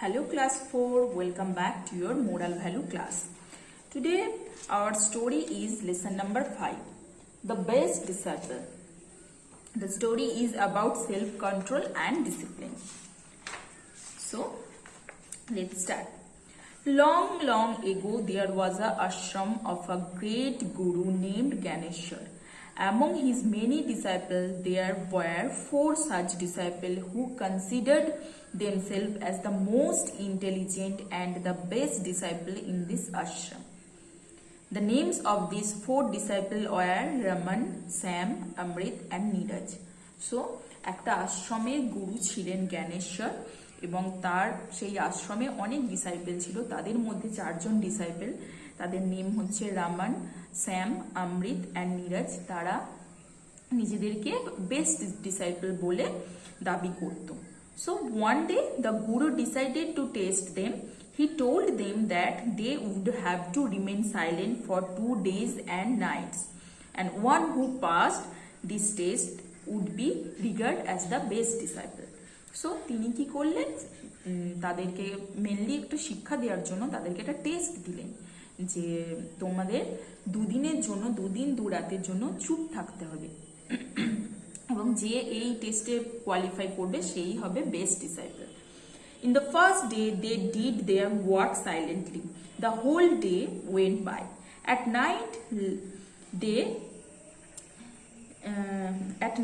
Hello class 4, welcome back to your moral value class. Today our story is lesson number 5, the best disciple. The story is about self-control and discipline. So let's start. Long ago there was a ashram of a great guru named Ganeshwar. Among his many disciples, there were 4 such disciples who considered themselves as the most intelligent and the best disciple in this ashram. The names of these 4 disciples were Raman, Sam, Amrit and Neeraj. So, একটা আশ্রমের গুরু ছিলেন জ্ঞানেশ্বর এবং তার সেই আশ্রমে অনেক disciple ছিল। তাদের মধ্যে 4 জন ডিসাইপেল, তাদের নেম হচ্ছে Raman, Sam, Amrit and Neeraj. তারা নিজেদেরকে বেস্ট ডিসাইপল বলে দাবি করত। So one day the guru decided to test them. He told them that they would have to remain silent for 2 days and nights, and one who passed this test would be regarded as the best disciple. So তিনি কি করলেন, তাদেরকে mainly একটু শিক্ষা দেওয়ার জন্য তাদেরকে একটা টেস্ট দিলেন যে তোমাদের 2 দিনের জন্য 2 দিন 2 রাতের জন্য চুপ থাকতে হবে এবং যে এই টেস্টে কোয়ালিফাই করবে সেই হবে best disciple. In the first day they did their work silently. The whole day went by. At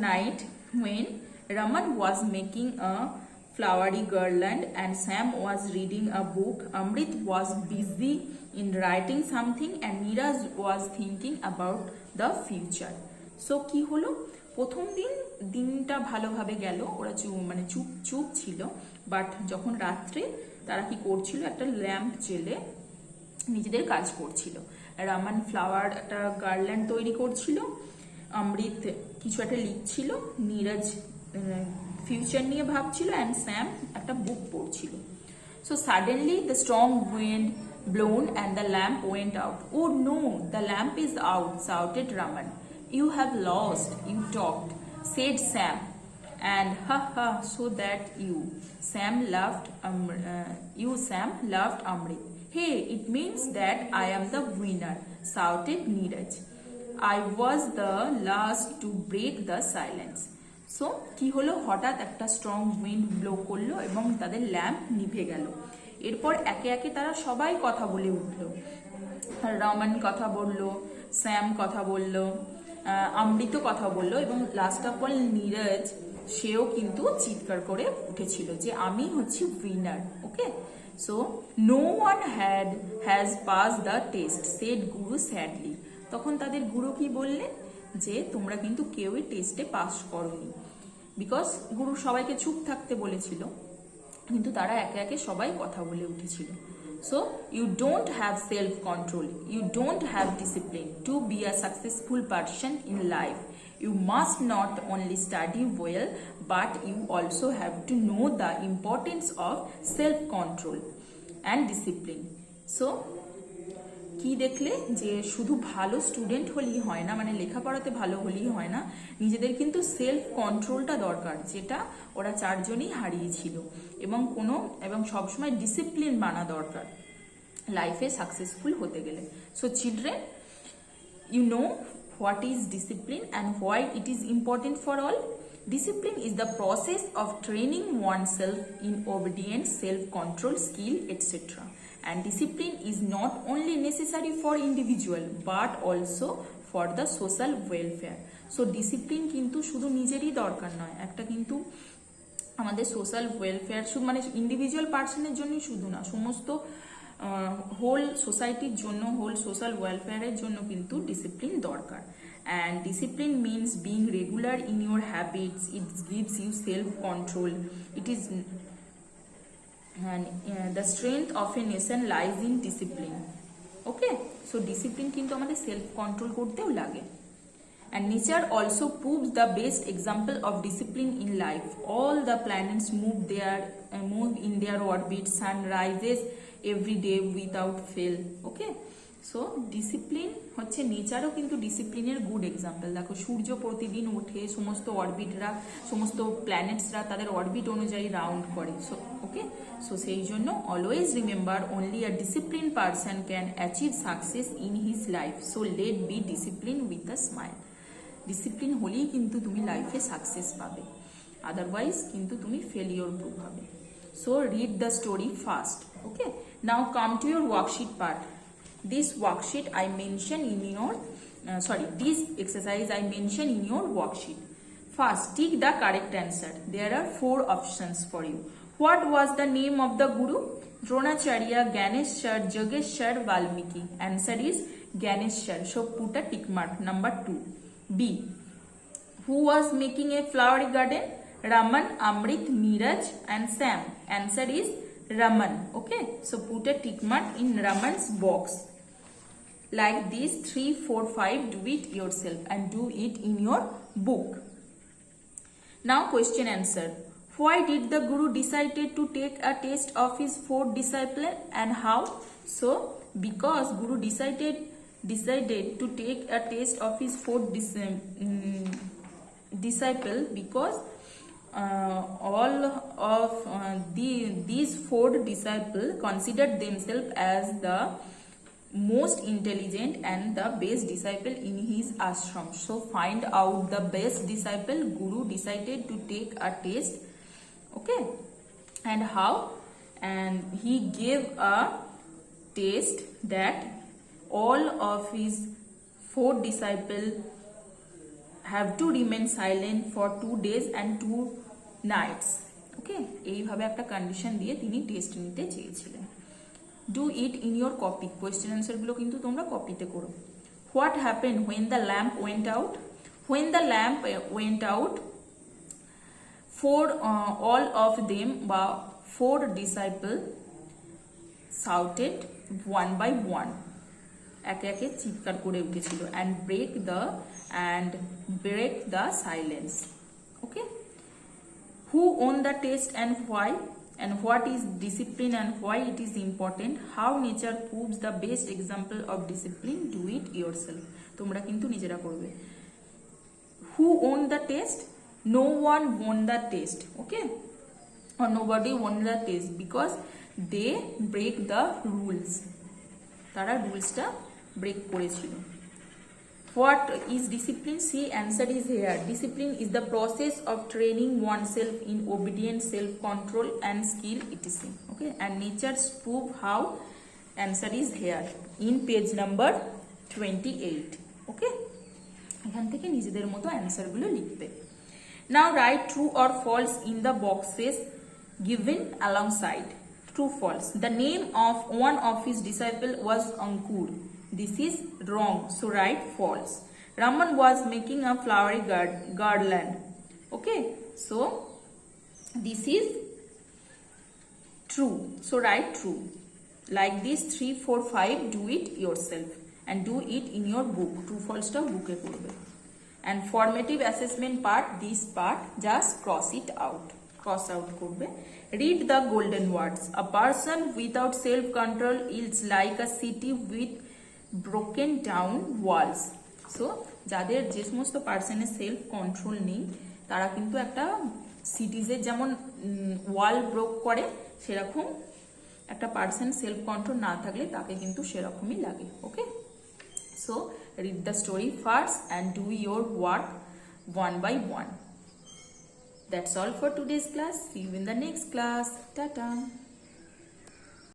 night when Raman was making a flowery garland and Sam was reading a book, Amrit was busy in writing something and Neeraj was thinking about the future. So কি হলো, প্রথম দিনটা ভালোভাবে গেল, ওরা চুপ ছিল। But যখন রাত্রে তারা কি করছিল, একটা ল্যাম্প জেলে নিজেদের কাজ করছিল। রামান ফ্লাওয়ার একটা গার্ল্যান্ড তৈরি করছিল, অমৃত কিছু একটা লিখছিল, নীরজ ফিউচার নিয়ে ভাবছিল অ্যান্ড স্যাম একটা বুক পড়ছিল। So suddenly the strong wind blown and the lamp went out. Oh no, the lamp is out, shouted Raman. You have lost, you talked, said Sam. And ha, so that Sam laughed Amrit. Hey, it means that I am the winner, shouted Neeraj. I was the last to break the silence. So কি হলো, হঠাৎ একটা strong wind blow করলো এবং তাদের lamp নিভে গেল। এরপর একে একে তারা সবাই কথা বলে উঠলো। রমান কথা বললো, স্যাম কথা বললো, অমৃত কথা বললো এবং লাস্ট অফ অল নীরজ সেও কিন্তু চিৎকার করে উঠেছিল যে আমি হচ্ছি winner. Okay, so no one has pass the test, said guru sadly. তখন তাদের গুরু কি বললেন যে তোমরা কিন্তু কেউই টেস্টে পাস করোনি, বিকজ গুরু সবাইকে চুপ থাকতে বলেছিল কিন্তু তারা একে একে সবাই কথা বলে উঠেছিল। So you don't have self-control, you don't have discipline. To be a successful person in life, you must not only study well, but you also have to know the importance of self-control and discipline. So কি দেখলে যে শুধু ভালো student হলেই হয় না, মানে লেখাপড়াতে ভালো হলেই হয় না, নিজেদের কিন্তু সেলফ কন্ট্রোলটা দরকার, যেটা ওরা 4 জনই হারিয়েছিল। এবং সবসময় ডিসিপ্লিন মানা দরকার লাইফে সাকসেসফুল হতে গেলে। So children, you know what is discipline and why it is important for all. Discipline is the process of training oneself in obedience, self-control, skill, etc. And discipline is not only necessary for individual but also for the social welfare. So discipline কিন্তু শুধু নিজেরই দরকার নয়, একটা কিন্তু আমাদের social welfare শুধু মানে ইন্ডিভিজুয়াল পার্সনের জন্যই শুধু না, সমস্ত হোল সোসাইটির জন্য, হোল সোশ্যাল ওয়েলফেয়ারের জন্য কিন্তু ডিসিপ্লিন দরকার। And discipline means being regular in your habits. It gives you self-control. It is the strength of a nation lies in discipline. Okay, so discipline কিন্তু আমাদের সেলফ কন্ট্রোল করতেও লাগে। And nature also proves the best example of discipline in life. All the planets move in their orbit. Sun rises every day without fail. Okay, so discipline হচ্ছে নেচারও কিন্তু ডিসিপ্লিনের good example. দেখো সূর্য প্রতিদিন ওঠে, সমস্ত অরবিটরা, সমস্ত প্ল্যানেটসরা তাদের অরবিট অনুযায়ী রাউন্ড করে। সো ওকে, সো সেই জন্য always remember only a discipline person can achieve success in his life, so let be discipline with a smile. Discipline হলেই কিন্তু তুমি লাইফে সাকসেস পাবে, আদারওয়াইজ কিন্তু তুমি ফেলিওর প্রুভ হবে। So read the story first. Okay, now come to your worksheet part. This worksheet I mention in your this exercise I mention in your worksheet. First, tick the correct answer. There are 4 options for you. What was the name of the guru? Dronacharya, Ganeshwar, Yogeshwar, Valmiki. Answer is Ganeshwar. So put a tick mark. Number 2. B. Who was making a flowery garden? Raman, Amrit, Neeraj and Sam. Answer is Raman. Okay, so put a tick mark in Raman's box. Like this, 3, 4, 5, do it yourself and do it in your book. Now question answer. Why did the Guru decided to take a test of his 4 disciples and how? So because Guru decided to take a test of his 4 disciples because all of these 4 disciples considered themselves as the most intelligent and the best disciple in his ashram. So find out the best disciple. Guru decided to take a test. Okay, and how? And he gave a test that all of his 4 disciples have to remain silent for 2 days and 2 nights. Okay, এইভাবে একটা condition দিয়ে তিনি test নিতে চেয়েছিলেন। Do it in your copy. Question অ্যান্সারগুলো কিন্তু তোমরা কপিতে করো। What happen when the lamp went out? When the lamp went out, all of them বা 4 disciples shouted one by one, একে একে চিৎকার করে উঠেছিল, and break the silence. Okay, who won the test and why? And what is discipline and why it is important? How nature proves the best example of discipline? Do it yourself. তোমরা কিন্তু নিজেরা করবে। Who won the test? No one won the test. Okay, or nobody won the test because they break the rules. তারা রুলসটা break করেছিল। What is discipline? See, answer is here. Discipline is the process of training oneself in obedience, self-control and skill, etc. Okay, and nature's prove how. Answer is here in page number 28. Okay, এখান থেকে নিজেদের মতো অ্যান্সারগুলো লিখবে। Now write true or false in the boxes given alongside. True, false. The name of one of his disciples was Ankur. This is wrong, so write false. Raman was making a flowery garland. Okay, so this is true, so write true. Like this, 3, 4, 5, do it yourself and do it in your book. True, false ta book e korbe. And formative assessment part, this part just cross out korbe. Read the golden words. A person without self-control is like a city with broken down walls. So যাদের যে সমস্ত পার্সনের self control নেই তারা কিন্তু একটা সিটিজের যেমন ওয়াল broke করে সেরকম একটা পার্সন সেলফ কন্ট্রোল না থাকলে তাকে কিন্তু সেরকমই লাগে। Okay, so read the story first and do your work one by one. That's all for today's class. See you in the next class. Tata.